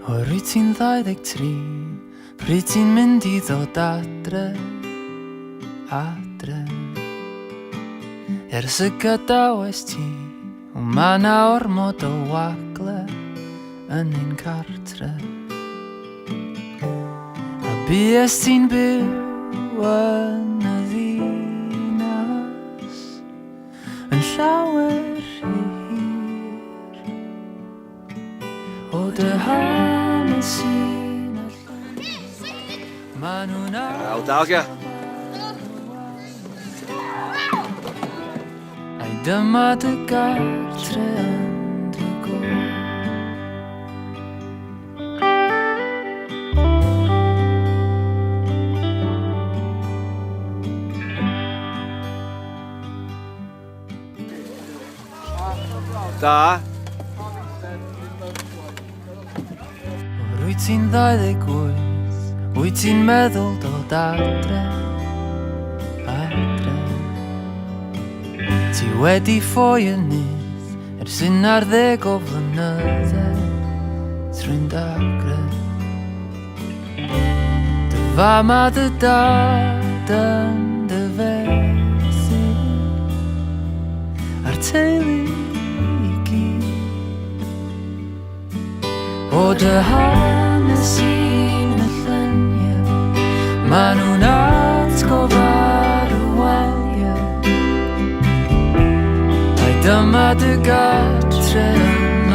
O'r ti'n 23, pryd ti'n mynd I ddod adre, adre. Ers y gydawes ti, o ma na ormod o wagle yn ein cartre. A bues ti'n byw yn y ddinas, yn llawer hir, o dy hanes i'n allan, ma nhw'n Wel, dalgia. Ai dyma dy gartre yn dy gŵr. Da. Wyt ti'n 28, wyt ti'n meddwl dod adre, adre. Ti wedi ffoi y nyth ers 11 o flynydde trwy'n dagre. Dy fam a dy dad yn dy fethu a'r teulu I gyd. O dy hanes i'n y llunie, ma nhw'n atgofar y walia. Ai dyma dy gartre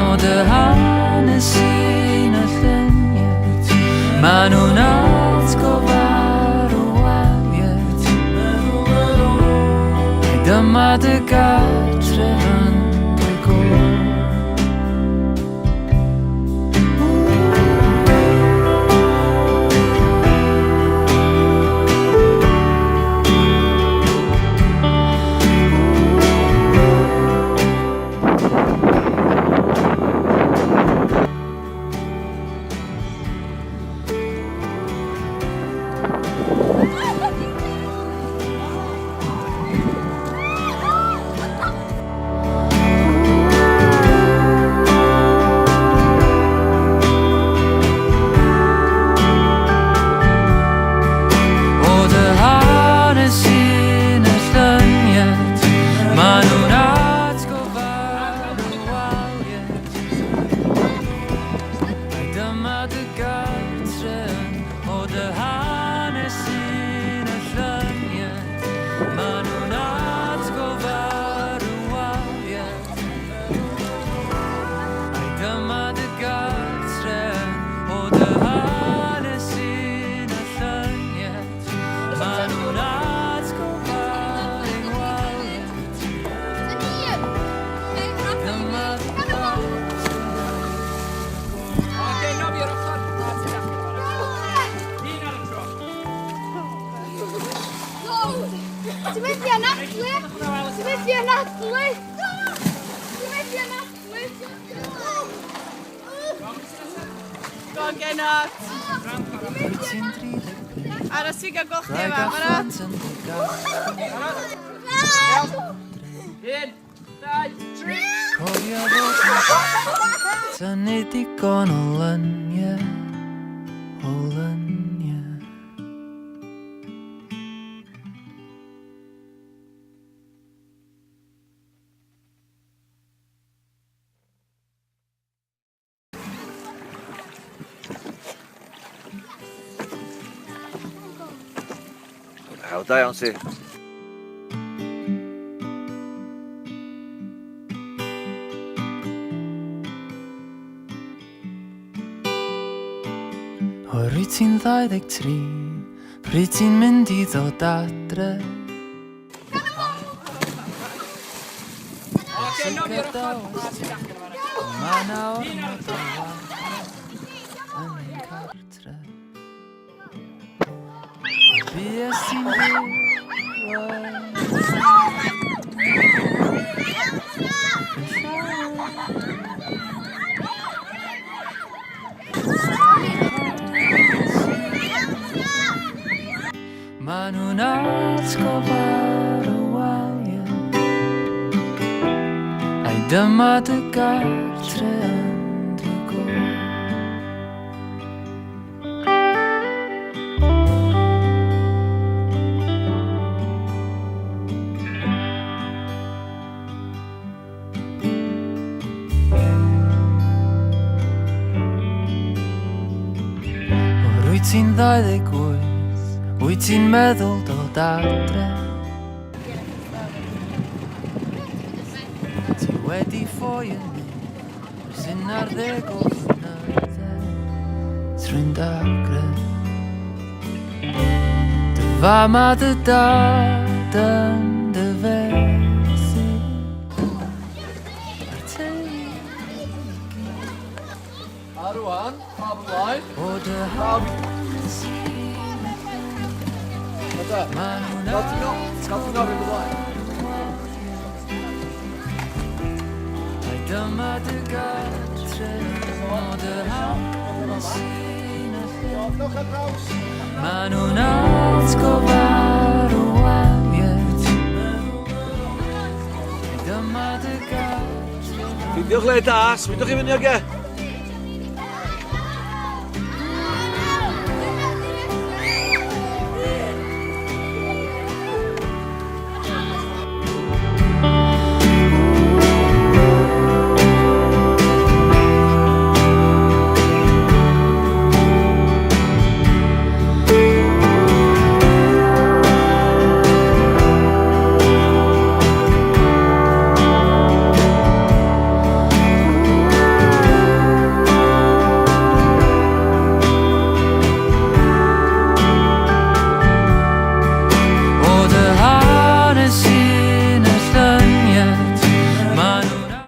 o dy hanes i'n y llunie, ma nhw'n atgofar y walia. Ai dyma dy gartre yn dy gŵr. Ti'n mynd I anadlu? Ti'n mynd I anadlu? Ti'n mynd I anadlu? Go on, Genod. Aros ti gael gweld chdi yma, barod? Un, dau, tri. Cofio fod yn tynnu digon o lyniau, o lyniau. Wel, da iawn ti. O'r ti'n 23, pryd ti'n mynd I ddod adre. Oce, nofio'r ochr. Ma na ormod o wagle yn ein cartre. Bues ti'n byw ma nhw'n atgofar y walia. Ai dyma dy gartre yn dy gŵr. ti'n 28, wyt ti'n meddwl dod adre? Ti wedi ffoi yn ers 11 o flynydde trwy'n dagre. Dy fam a dy dad yn dy fethu a'r teulu A rwan, pawb ymlaen. o dy hanes ma' nhw'n Gadw'n ofyn ymlaen. ai dyma dy gartre o dy hanes Newch ar draws. ma' nhw'n atgofar o wamiaeth ai dyma dy gartre Ffindiwch le da, sfydwch chi fyny oge.